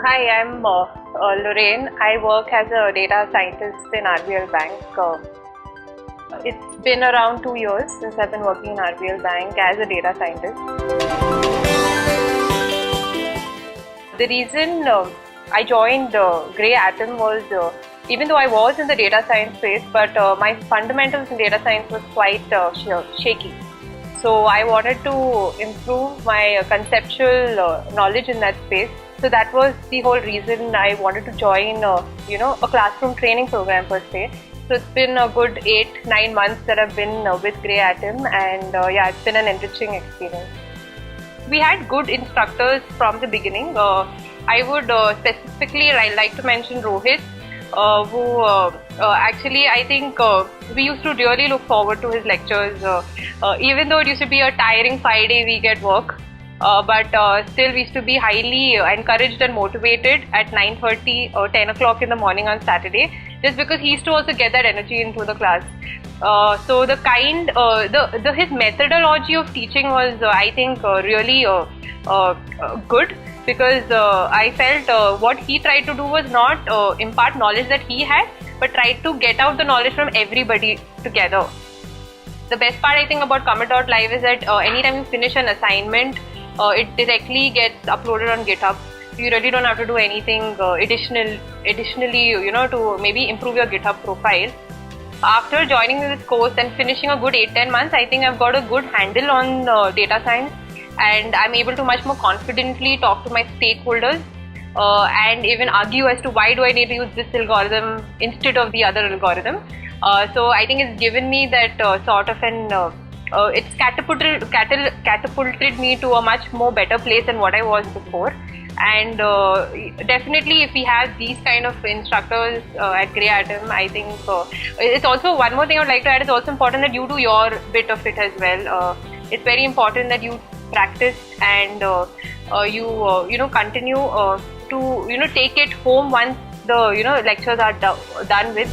Hi, I'm Lorraine. I work as a data scientist in RBL Bank. It's been around 2 years since I've been working in RBL Bank as a data scientist. The reason I joined GreyAtom was, even though I was in the data science space, but my fundamentals in data science was quite shaky. So I wanted to improve my conceptual knowledge in that space. So that was the whole reason I wanted to join, a classroom training program per se. So it's been a good 8-9 months that I've been with GreyAtom, and it's been an enriching experience. We had good instructors from the beginning. I would specifically like to mention Rohit, who actually I think we used to really look forward to his lectures, even though it used to be a tiring 5-day week at work. But still we used to be highly encouraged and motivated at 9:30 or 10 o'clock in the morning on Saturday, just because he used to also get that energy into the class. So his methodology of teaching was I think really good, because I felt what he tried to do was not impart knowledge that he had, but tried to get out the knowledge from everybody together. The best part I think about Commit.live is that anytime you finish an assignment, it directly gets uploaded on GitHub. You really don't have to do anything additionally, to maybe improve your GitHub profile. After joining this course and finishing a good 8-10 months, I think I've got a good handle on data science, and I'm able to much more confidently talk to my stakeholders and even argue as to why do I need to use this algorithm instead of the other algorithm. So I think it's given me that sort of an it's catapulted me to a much more better place than what I was before. And definitely if we have these kind of instructors at GreyAtom, I think it's also one more thing I would like to add. It's also important that you do your bit of it as well. It's very important that you practice and you continue to take it home once the lectures are done with.